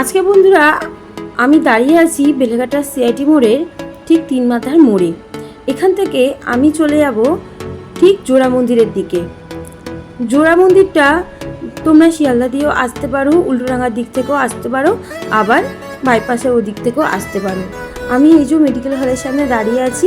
আজকে বন্ধুরা আমি দাঁড়িয়ে আছি বেলেঘাটা সিআইটি মোড়ের ঠিক 3 মাথার মোড়ে। এখান থেকে আমি চলে যাব ঠিক জোড়া মন্দিরের দিকে। জোড়া মন্দিরটা তোমরা শিয়ালদা দিয়েও আসতে পারো, উল্টোডাঙ্গার দিক থেকেও আসতে পারো, আবার বাইপাসের ওদিক থেকেও আসতে পারো। আমি এই যে মেডিকেল হলের সামনে দাঁড়িয়ে আছি,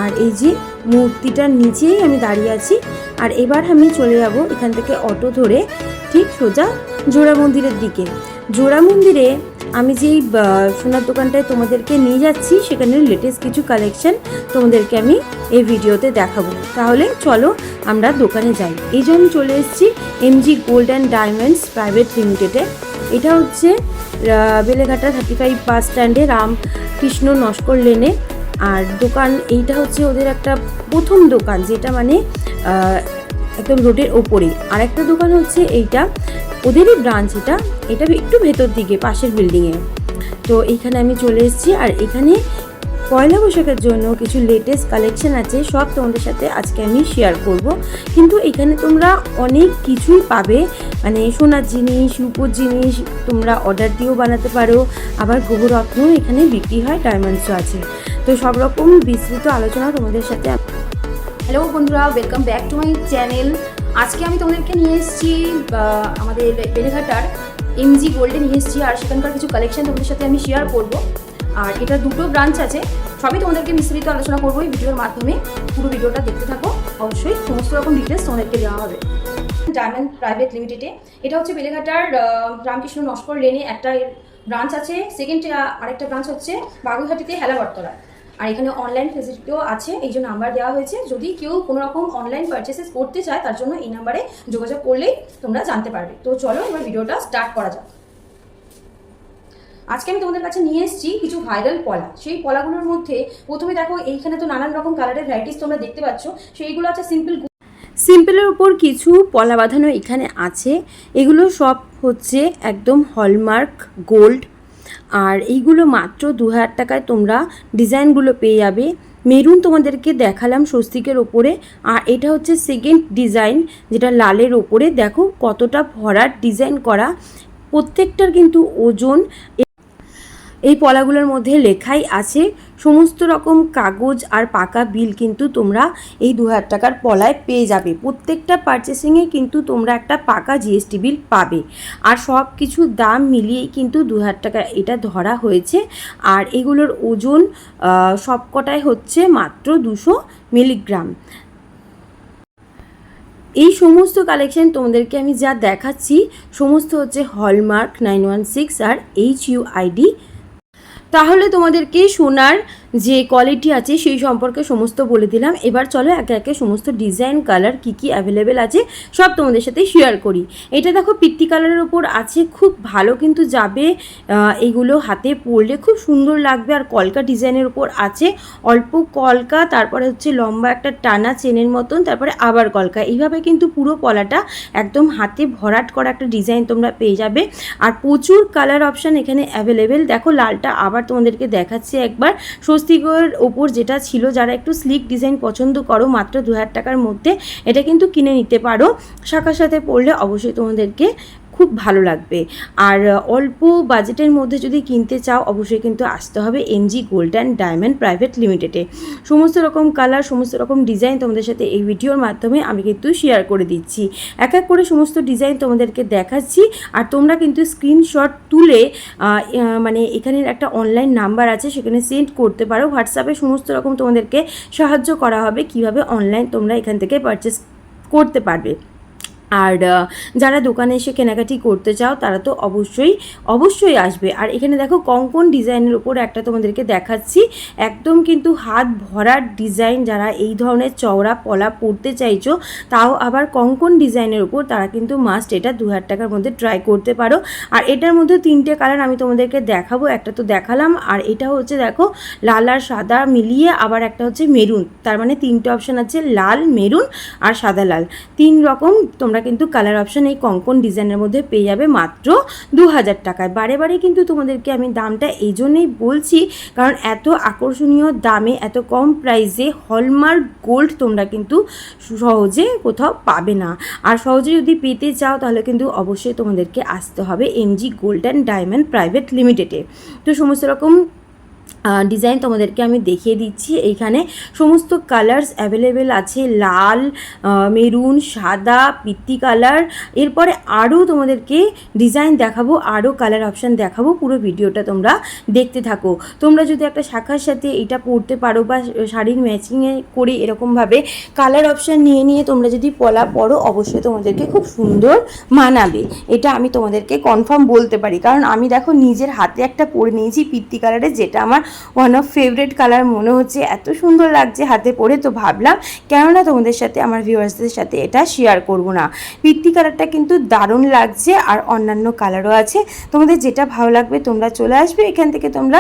আর এই যে মূর্তিটার নিচেই আমি দাঁড়িয়ে আছি। আর এবার আমি চলে যাব এখান থেকে অটো ধরে ঠিক সোজা জোড়া মন্দিরের দিকে। জোড়া মন্দিরে আমি যেই সোনার দোকানটায় তোমাদেরকে নিয়ে যাচ্ছি, সেখানের লেটেস্ট কিছু কালেকশন তোমাদেরকে আমি এই ভিডিওতে দেখাবো। তাহলে চলো আমরা দোকানে যাই। এই যে আমি চলে এসেছি MG gold and diamonds private লিমিটেডে। এটা হচ্ছে বেলেঘাটা 35 বাস স্ট্যান্ডে রামকৃষ্ণ নস্কর লেনে। আর দোকান এইটা হচ্ছে ওদের একটা প্রথম দোকান, যেটা মানে একদম রোডের ওপরেই। আর একটা দোকান হচ্ছে এইটা ওদেরই ব্রাঞ্চ, এটা একটু ভেতর দিকে পাশের বিল্ডিংয়ে। তো এইখানে আমি চলে এসেছি, আর এখানে পয়লা বৈশাখের জন্য কিছু লেটেস্ট কালেকশন আছে, সব তোমাদের সাথে আজকে আমি শেয়ার করব। কিন্তু এখানে তোমরা অনেক কিছুই পাবে, মানে সোনার জিনিস, রূপোর জিনিস তোমরা অর্ডার দিয়েও বানাতে পারো, আবার গ্রহরত্নও এখানে বিক্রি হয়, ডায়মন্ডসও আছে। তো সব রকম বিস্তৃত আলোচনা তোমাদের সাথে। হ্যালো বন্ধুরা, welcome back to my channel. আজকে আমি তোমাদেরকে নিয়ে এসেছি আমাদের বেলেঘাটার এমজি গোল্ডে নিয়ে এসেছি, আর সেখানকার কিছু কালেকশন তোমাদের সাথে আমি শেয়ার করব। আর এটা দুটো ব্রাঞ্চ আছে, সবই তোমাদেরকে বিস্তারিত আলোচনা করবো এই ভিডিওর মাধ্যমে। পুরো ভিডিওটা দেখতে থাকো, অবশ্যই সমস্ত রকম ডিটেলস তোমাদেরকে দেওয়া হবে। ডায়মন্ড প্রাইভেট লিমিটেডে এটা হচ্ছে বেলেঘাটার রামকৃষ্ণ নস্কর লেনে একটা ব্রাঞ্চ আছে। সেকেন্ড আরেকটা ব্রাঞ্চ হচ্ছে বাগুইহাটিতে হেলাবর্তলা। আর এখানে অনলাইন ফেসিলিটিও আছে, এই জন্য নাম্বার দেওয়া হয়েছে। যদি কেউ কোনো রকম অনলাইন পারচেসেস করতে চায়, তার জন্য এই নাম্বারে যোগাযোগ করলেই তোমরা জানতে পারবে। তো চলো এবার ভিডিওটা স্টার্ট করা যাক। আজকে আমি তোমাদের কাছে নিয়ে এসেছি কিছু ভাইরাল পলা। সেই পলাগুলোর মধ্যে প্রথমে দেখো, এইখানে তো নানান রকম কালারের ভ্যারাইটিস তোমরা দেখতে পাচ্ছ। সেইগুলো আছে সিম্পলের উপর কিছু পলা বাঁধানো এখানে আছে। এগুলো সব হচ্ছে একদম হলমার্ক গোল্ড, আর এইগুলো মাত্র 2000 টাকায় তোমরা ডিজাইনগুলো পেয়ে যাবে। মেরুন তোমাদেরকে দেখালাম স্বস্তিকের ওপরে, আর এটা হচ্ছে সেকেন্ড ডিজাইন, যেটা লালের ওপরে। দেখো কতটা ভরাট ডিজাইন করা, প্রত্যেকটার কিন্তু ওজন এই পলাগুলোর মধ্যে লেখাই আছে। সমস্ত রকম কাগজ আর পাকা বিল কিন্তু তোমরা এই 2000 টাকার পলায় পেয়ে যাবে। প্রত্যেকটা পারচেসিংয়ে কিন্তু তোমরা একটা পাকা জিএসটি বিল পাবে। আর সব কিছু দাম মিলিয়েই কিন্তু 2000 টাকা এটা ধরা হয়েছে। আর এগুলোর ওজন সবকটাই হচ্ছে মাত্র 200 মিলিগ্রাম। এই সমস্ত কালেকশন তোমাদেরকে আমি যা দেখাচ্ছি সমস্ত হচ্ছে হলমার্ক 916 আর HUID। তাহলে তোমাদেরকে সোনার যে কোয়ালিটি আছে সেই সম্পর্কে সমস্ত বলে দিলাম। এবার চলো একে একে সমস্ত ডিজাইন, কালার কী কী অ্যাভেলেবেল আছে সব তোমাদের সাথে শেয়ার করি। এটা দেখো পিত্তি কালারের ওপর আছে, খুব ভালো কিন্তু যাবে। এগুলো হাতে পরলে খুব সুন্দর লাগবে। আর কলকা ডিজাইনের ওপর আছে, অল্প কলকা, তারপরে হচ্ছে লম্বা একটা টানা চেনের মতন, তারপরে আবার কলকা। এইভাবে কিন্তু পুরো পলাটা একদম হাতে ভরাট করা একটা ডিজাইন তোমরা পেয়ে যাবে। আর প্রচুর কালার অপশান এখানে অ্যাভেলেবেল। দেখো লালটা আবার তোমাদেরকে দেখাচ্ছি একবার। স্বস্তিকের ওপর যেটা ছিল, যারা একটু স্লিক ডিজাইন পছন্দ করো, মাত্র 2000 টাকার মধ্যে এটা কিন্তু কিনে নিতে পারো। শাখার সাথে পরলে অবশ্যই তোমাদেরকে খুব ভালো লাগবে। আর অল্প বাজেটের মধ্যে যদি কিনতে চাও, অবশ্যই কিন্তু আসতে হবে MG gold and diamond private লিমিটেডে। সমস্ত রকম কালার, সমস্ত রকম ডিজাইন তোমাদের সাথে এই ভিডিওর মাধ্যমে আমি কিন্তু শেয়ার করে দিচ্ছি। এক এক করে সমস্ত ডিজাইন তোমাদেরকে দেখাচ্ছি। আর তোমরা কিন্তু স্ক্রিনশট তুলে মানে এখানের একটা অনলাইন নাম্বার আছে, সেখানে সেন্ড করতে পারো। হোয়াটসঅ্যাপে সমস্ত রকম তোমাদেরকে সাহায্য করা হবে কিভাবে অনলাইন তোমরা এখান থেকে পারচেস করতে পারবে। আর যারা দোকানে এসে কেনাকাটি করতে চাও, তারা তো অবশ্যই আসবে। আর এখানে দেখো কঙ্কন ডিজাইনের উপর একটা তোমাদেরকে দেখাচ্ছি, একদম কিন্তু হাত ভরার ডিজাইন। যারা এই ধরনের চওড়া পলা পরতে চাইছো, তাও আবার কঙ্কন ডিজাইনের উপর, তারা কিন্তু মাস্ট এটা 2000 টাকার মধ্যে ট্রাই করতে পারো। আর এটার মধ্যে 3টে কালার আমি তোমাদেরকে দেখাবো। একটা তো দেখালাম, আর এটা হচ্ছে দেখো লাল আর সাদা মিলিয়ে, আবার একটা হচ্ছে মেরুন। তার মানে 3টে অপশান আছে, লাল, মেরুন আর সাদা লাল। 3 রকম তোমরা তোমরা কিন্তু কালার অপশান এই কঙ্কন ডিজাইনের মধ্যে পেয়ে যাবে মাত্র 2000 টাকায়। বারে বারে কিন্তু তোমাদেরকে আমি দামটা এই জন্যই বলছি, কারণ এত আকর্ষণীয় দামে এত কম প্রাইসে হলমার্ক গোল্ড তোমরা কিন্তু সহজে কোথাও পাবে না। আর সহজে যদি পেতে চাও তাহলে কিন্তু অবশ্যই তোমাদেরকে আসতে হবে MG gold and diamond private লিমিটেডে। তো সমস্ত রকম ডিজাইন তোমাদেরকে আমি দেখিয়ে দিচ্ছি। এইখানে সমস্ত কালার্স অ্যাভেলেবেল আছে, লাল, মেরুন, সাদা, পিত্তি কালার। এরপরে আরও তোমাদেরকে ডিজাইন দেখাবো, আরও কালার অপশান দেখাবো। পুরো ভিডিওটা তোমরা দেখতে থাকো। তোমরা যদি একটা শাখার সাথে এটা পরতে পারো বা শাড়ির ম্যাচিংয়ে করে এরকমভাবে কালার অপশান নিয়ে নিয়ে তোমরা যদি পলা পরো, অবশ্যই তোমাদেরকে খুব সুন্দর মানাবে। এটা আমি তোমাদেরকে কনফার্ম বলতে পারি, কারণ আমি দেখো নিজের হাতে একটা পরে নিয়েছি পিত্তি কালারের, যেটা আমার ওয়ান অফ ফেভারিট কালার মনে হচ্ছে, এত সুন্দর লাগছে হাতে পরে। তো ভাবলাম কেননা তোমাদের সাথে, আমার ভিউয়ার্সদের সাথে এটা শেয়ার করব না। পিত্তি কালারটা কিন্তু দারুণ লাগছে, আর অন্যান্য কালারও আছে। তোমাদের যেটা ভালো লাগবে তোমরা চলে আসবে এখান থেকে, তোমরা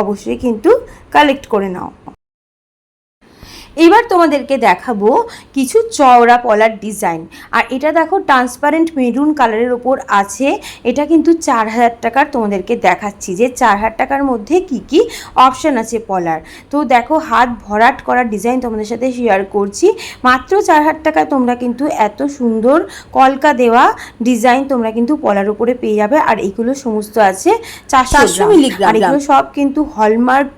অবশ্যই কিন্তু কালেক্ট করে নাও। এবার তোমাদেরকে দেখাবো কিছু চওড়া পলার ডিজাইন। আর এটা দেখো ট্রান্সপারেন্ট মেরুন কালারের ওপর আছে। এটা কিন্তু 4000 টাকার তোমাদেরকে দেখাচ্ছি যে 4000 টাকার মধ্যে কি কি অপশান আছে পলার। তো দেখো হাত ভরাট করা ডিজাইন তোমাদের সাথে শেয়ার করছি। মাত্র 4000 টাকায় তোমরা কিন্তু এত সুন্দর কলকা দেওয়া ডিজাইন তোমরা কিন্তু পলার উপরে পেয়ে যাবে। আর এগুলো সমস্ত আছে 400 মিলিগ্রাম। আর এগুলো সব কিন্তু হলমার্ক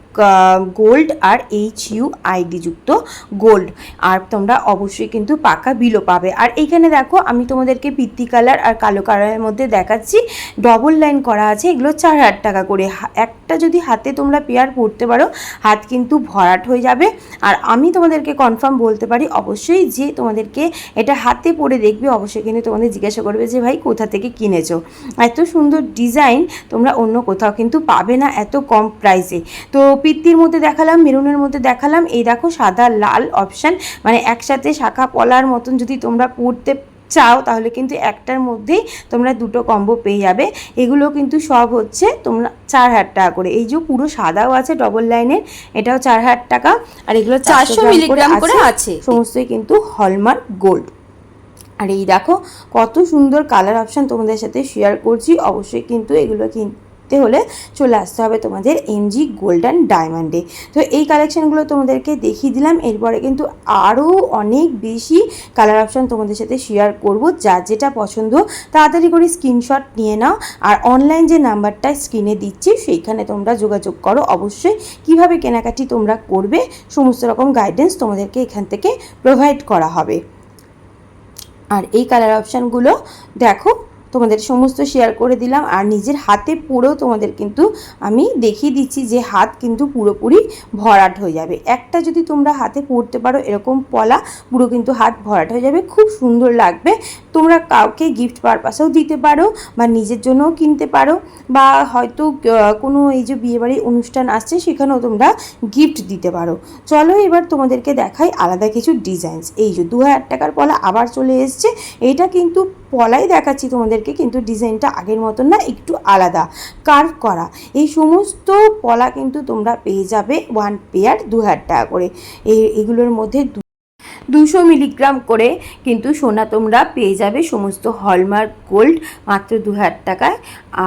গোল্ড আর HUID যুক্ত গোল্ড। আর তোমরা অবশ্যই কিন্তু পাকা বিলও পাবে। আর এইখানে দেখো আমি তোমাদেরকে পিত্তি কালার আর কালো কালারের মধ্যে দেখাচ্ছি, ডবল লাইন করা আছে। এগুলো 4000 টাকা করে। একটা যদি হাতে তোমরা পেয়ার পরতে পারো, হাত কিন্তু ভরাট হয়ে যাবে। আর আমি তোমাদেরকে কনফার্ম বলতে পারি অবশ্যই যে তোমাদেরকে এটা হাতে পরে দেখবে, অবশ্যই কিন্তু তোমাদের জিজ্ঞাসা করবে যে ভাই কোথা থেকে কিনেছো। এত সুন্দর ডিজাইন তোমরা অন্য কোথাও কিন্তু পাবে না এত কম প্রাইসে। তো পিত্তির মধ্যে দেখালাম, মেরুনের মধ্যে দেখালাম, এই দেখো সাদা লাল অপশান, মানে একসাথে শাখা পলার মতন যদি তোমরা পরতে চাও তাহলে কিন্তু একটার মধ্যেই তোমরা দুটো কম্বো পেয়ে যাবে। এগুলো কিন্তু সব হচ্ছে তোমরা 4000 টাকা করে। এই যে পুরো সাদাও আছে ডবল লাইনের, এটাও 4000 টাকা। আর এগুলো 400 মিলিগ্রাম করে আছে। সমস্তই কিন্তু হলমার্ক গোল্ড। আর এই দেখো কত সুন্দর কালার অপশান তোমাদের সাথে শেয়ার করছি। অবশ্যই কিন্তু এগুলো হলে চলে আসতে হবে তোমাদের এমজি গোল্ড অ্যান্ড ডায়মন্ডে। তো এই কালেকশানগুলো তোমাদেরকে দেখিয়ে দিলাম। এরপরে কিন্তু আরও অনেক বেশি কালার অপশান তোমাদের সাথে শেয়ার করব। যার যেটা পছন্দ তাড়াতাড়ি করে স্ক্রিনশট নিয়ে নাও। আর অনলাইন যে নাম্বারটা স্ক্রিনে দিচ্ছি সেইখানে তোমরা যোগাযোগ করো। অবশ্যই কিভাবে কেনাকাটি তোমরা করবে সমস্ত রকম গাইডেন্স তোমাদেরকে এখান থেকে প্রোভাইড করা হবে। আর এই কালার অপশানগুলো দেখো তোমাদের সমস্ত শেয়ার করে দিলাম। আর নিজের হাতে পরেও তোমাদের কিন্তু আমি দেখিয়ে দিচ্ছি যে হাত কিন্তু পুরোপুরি ভরাট হয়ে যাবে। একটা যদি তোমরা হাতে পরতে পারো এরকম পলা, পুরো কিন্তু হাত ভরাট হয়ে যাবে, খুব সুন্দর লাগবে। তোমরা কাউকে গিফট পারপাসেও দিতে পারো বা নিজের জন্যও কিনতে পারো, বা হয়তো কোনো এই যে বিয়েবাড়ির অনুষ্ঠান আসছে সেখানেও তোমরা গিফট দিতে পারো। চলো এবার তোমাদেরকে দেখাই আলাদা কিছু ডিজাইনস। এই যে 2000 টাকার পলা আবার চলে এসছে। এটা কিন্তু পলাই দেখাচ্ছি তোমাদেরকে, কিন্তু ডিজাইনটা আগের মতন না, একটু আলাদা কার্ভ করা। এই সমস্ত পলা কিন্তু তোমরা পেয়ে যাবে ওয়ান পেয়ার 2000 টাকা করে। এগুলোর মধ্যে 200 মিলিগ্রাম করে কিন্তু সোনা তোমরা পেয়ে যাবে, সমস্ত হলমার্ক গোল্ড মাত্র 2000 টাকায়।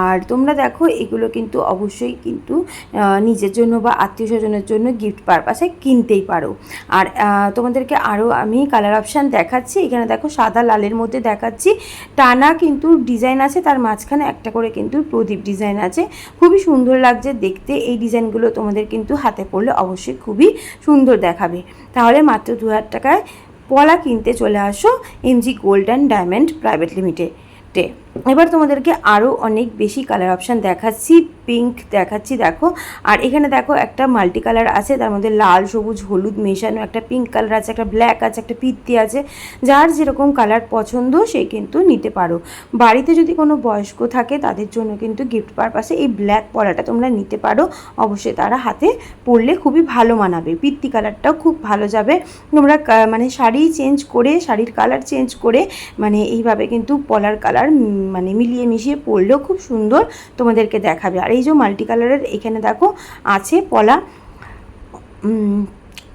আর তোমরা দেখো এগুলো কিন্তু অবশ্যই কিন্তু নিজের জন্য বা আত্মীয় স্বজনের জন্য গিফট পারপাসে কিনতেই পারো। আর তোমাদেরকে আরও আমি কালার অপশান দেখাচ্ছি। এখানে দেখো সাদা লালের মধ্যে দেখাচ্ছি, টানা কিন্তু ডিজাইন আছে, তার মাঝখানে একটা করে কিন্তু প্রদীপ ডিজাইন আছে। খুবই সুন্দর লাগছে দেখতে। এই ডিজাইনগুলো তোমাদের কিন্তু হাতে পরলে অবশ্যই খুবই সুন্দর দেখাবে। তাহলে মাত্র 2000 টাকায় পলা কিনতে চলে আসো MG gold and diamond private লিমিটেডে। এবার তোমাদেরকে আরও অনেক বেশি কালার অপশান দেখাচ্ছি, পিঙ্ক দেখাচ্ছি দেখো। আর এখানে দেখো একটা মাল্টি কালার আছে, তার মধ্যে লাল সবুজ হলুদ মেশানো, একটা পিঙ্ক কালার আছে, একটা ব্ল্যাক আছে, একটা পিত্তি আছে। যার যেরকম কালার পছন্দ সে কিন্তু নিতে পারো। বাড়িতে যদি কোনো বয়স্ক থাকে তাদের জন্য কিন্তু গিফট পারপাসে এই ব্ল্যাক পলাটা তোমরা নিতে পারো। অবশ্যই তারা হাতে পরলে খুবই ভালো মানাবে। পিত্তি কালারটাও খুব ভালো যাবে। তোমরা মানে শাড়ি চেঞ্জ করে, শাড়ির কালার চেঞ্জ করে, মানে এইভাবে কিন্তু পলার কালার মানে মিলিয়ে মিশিয়ে পরলেও খুব সুন্দর তোমাদেরকে দেখাবে। আর এই যে মাল্টি কালারের এখানে দেখো আছে পলা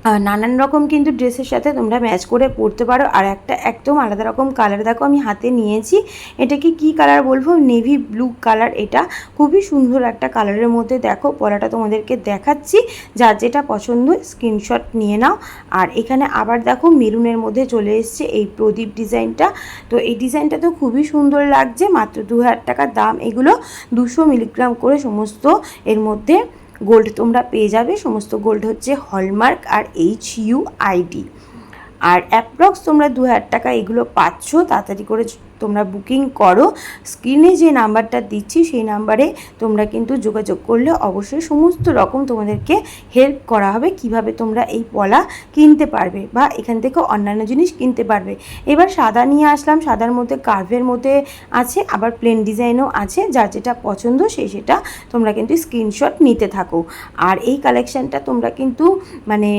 নানান রকম কিন্তু ড্রেসের সাথে তোমরা ম্যাচ করে পরতে পারো। আর একটা একদম আলাদা রকম কালার দেখো আমি হাতে নিয়েছি, এটাকে কি কালার বলবো, নেভি ব্লু কালার। এটা খুবই সুন্দর একটা কালারের মধ্যে দেখো পলাটা তোমাদেরকে দেখাচ্ছি, যার যেটা পছন্দ স্ক্রিনশট নিয়ে নাও। আর এখানে আবার দেখো মেরুনের মধ্যে চলে এসছে এই প্রদীপ ডিজাইনটা। তো এই ডিজাইনটা তো খুবই সুন্দর লাগছে, মাত্র 2000 টাকা দাম। এগুলো 200 মিলিগ্রাম করে সমস্ত এর মধ্যে গোল্ড তোমরা পেয়ে যাবে। সমস্ত গোল্ড হচ্ছে হলমার্ক আর HUID। আর অ্যাপ্রক্স তোমরা 2000 টাকা এগুলো পাচ্ছ। তাড়াতাড়ি করে তোমরা বুকিং করো। স্ক্রিনে যে নাম্বারটা দিচ্ছি সেই নাম্বারে তোমরা কিন্তু যোগাযোগ করলে অবশ্যই সমস্ত রকম তোমাদেরকে হেল্প করা হবে, কিভাবে তোমরা এই পলা কিনতে পারবে বা এখান থেকে অন্যান্য জিনিস কিনতে পারবে। এবার সাদা নিয়ে আসলাম, সাদার মধ্যে কার্ভের মধ্যে আছে, আবার প্লেন ডিজাইনও আছে। যার যেটা পছন্দ সেটা তোমরা কিন্তু স্ক্রিনশট নিতে থাকো। আর এই কালেকশানটা তোমরা কিন্তু মানে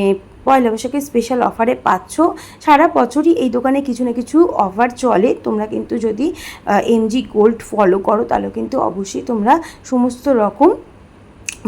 পয়লা বৈশাখের স্পেশাল অফারে পাচ্ছ। সারা বছরই এই দোকানে কিছু না কিছু অফার চলে। তোমরা কিন্তু যদি MG গোল্ড ফলো করো তাহলে কিন্তু অবশ্যই তোমরা সমস্ত রকম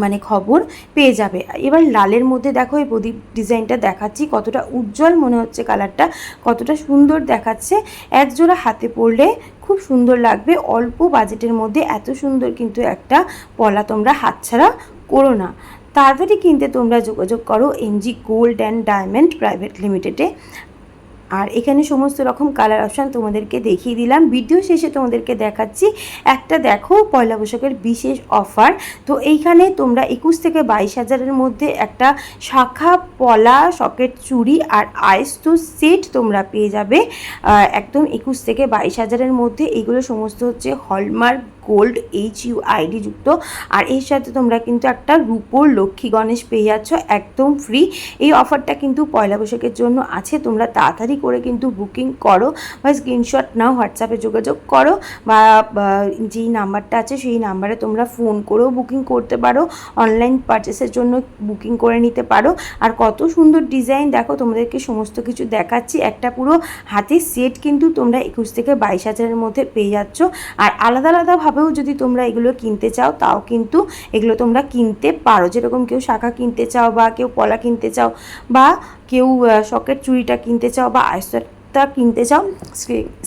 মানে খবর পেয়ে যাবে। এবার লালের মধ্যে দেখো এই প্রদীপ ডিজাইনটা দেখাচ্ছি, কতটা উজ্জ্বল মনে হচ্ছে, কালারটা কতটা সুন্দর দেখাচ্ছে। এক জোড়া হাতে পরলে খুব সুন্দর লাগবে। অল্প বাজেটের মধ্যে এত সুন্দর কিন্তু একটা পলা তোমরা হাতছাড়া করো না। তাড়াতাড়ি কিনতে তোমরা যোগাযোগ করো MG gold and diamond private লিমিটেডে। আর এখানে সমস্ত রকম কালার অপশান তোমাদেরকে দেখিয়ে দিলাম। ভিডিও শেষে তোমাদেরকে দেখাচ্ছি একটা দেখো পয়লা বৈশাখের বিশেষ অফার। তো এইখানে তোমরা 21 থেকে 22,000-এর মধ্যে একটা শাখা পলা সকেট চুড়ি আর আইস্তু সেট তোমরা পেয়ে যাবে একদম 21 থেকে 22,000-এর মধ্যে। এগুলো সমস্ত হচ্ছে হলমার্ক গোল্ড HUID যুক্ত। আর এর সাথে তোমরা কিন্তু একটা রূপোর লক্ষ্মী গণেশ পেয়ে যাচ্ছ একদম ফ্রি। এই অফারটা কিন্তু পয়লা বৈশাখের জন্য আছে। তোমরা তাড়াতাড়ি করে কিন্তু বুকিং করো বা স্ক্রিনশট নাও, হোয়াটসঅ্যাপে যোগাযোগ করো বা যেই নাম্বারটা আছে সেই নাম্বারে তোমরা ফোন করেও বুকিং করতে পারো, অনলাইন পারচেসের জন্য বুকিং করে নিতে পারো। আর কত সুন্দর ডিজাইন দেখো, তোমাদেরকে সমস্ত কিছু দেখাচ্ছি। একটা পুরো হাতের সেট কিন্তু তোমরা 21 থেকে 22,000-এর মধ্যে পেয়ে যাচ্ছ। আর আলাদা আলাদাভাবে যদি তোমরা এগুলো কিনতে চাও তাও কিন্তু এগুলো তোমরা কিনতে পারো। যেরকম কেউ শাখা কিনতে চাও বা কেউ পলা কিনতে চাও বা কেউ সকেট চুড়িটা কিনতে চাও বা আইসটা কিনতে চাও,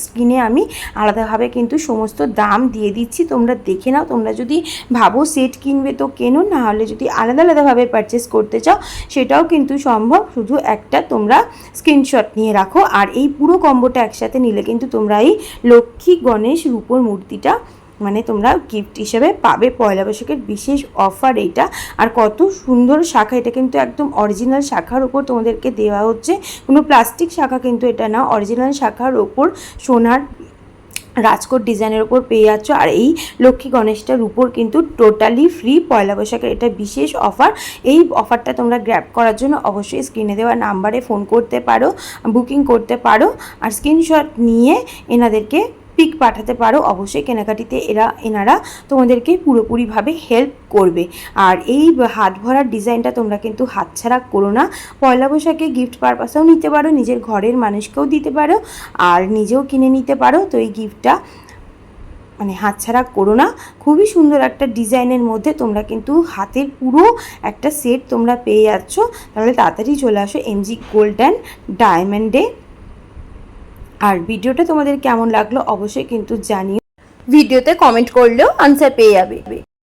স্ক্রিনে আমি আলাদাভাবে কিন্তু সমস্ত দাম দিয়ে দিচ্ছি, তোমরা দেখে নাও। তোমরা যদি ভাবো সেট কিনবে তো কেনো, না হলে যদি আলাদা আলাদাভাবে পারচেস করতে চাও সেটাও কিন্তু সম্ভব। শুধু একটা তোমরা স্ক্রিনশট নিয়ে রাখো। আর এই পুরো কম্বোটা একসাথে নিলে কিন্তু তোমরা এই লক্ষ্মী গণেশ রূপোর মূর্তিটা মানে তোমরা গিফট হিসেবে পাবে। পয়লা বৈশাখের বিশেষ অফার এইটা। আর কত সুন্দর শাখা, এটা কিন্তু একদম অরিজিনাল শাখার ওপর তোমাদেরকে দেওয়া হচ্ছে, কোনো প্লাস্টিক শাখা কিন্তু এটা না, অরিজিনাল শাখার ওপর সোনার রাজকোট ডিজাইনের ওপর পেয়ে যাচ্ছ। আর এই লক্ষ্মী গণেশটার উপর কিন্তু টোটালি ফ্রি। পয়লা বৈশাখের এটা বিশেষ অফার। এই অফারটা তোমরা গ্র্যাব করার জন্য অবশ্যই স্ক্রিনে দেওয়া নাম্বারে ফোন করতে পারো, বুকিং করতে পারো আর স্ক্রিনশট নিয়ে এনাদেরকে পিক পাঠাতে পারো। অবশ্যই কেনাকাটিতে এনারা তোমাদেরকে পুরোপুরিভাবে হেল্প করবে। আর এই হাত ভরার ডিজাইনটা তোমরা কিন্তু হাতছাড়া করো না। পয়লা বৈশাখে গিফট পারপাসেও নিতে পারো, নিজের ঘরের মানুষকেও দিতে পারো আর নিজেও কিনে নিতে পারো। তো এই গিফটটা মানে হাতছাড়া করো না। খুবই সুন্দর একটা ডিজাইনের মধ্যে তোমরা কিন্তু হাতের পুরো একটা সেট তোমরা পেয়ে যাচ্ছ। তাহলে তাড়াতাড়ি চলে আসো MG গোল্ড অ্যান্ড ডায়মন্ডে। আর ভিডিওটা তোমাদের কেমন লাগলো অবশ্যই কিন্তু জানিও, ভিডিওতে কমেন্ট করলেও আনসার পেয়ে যাবে।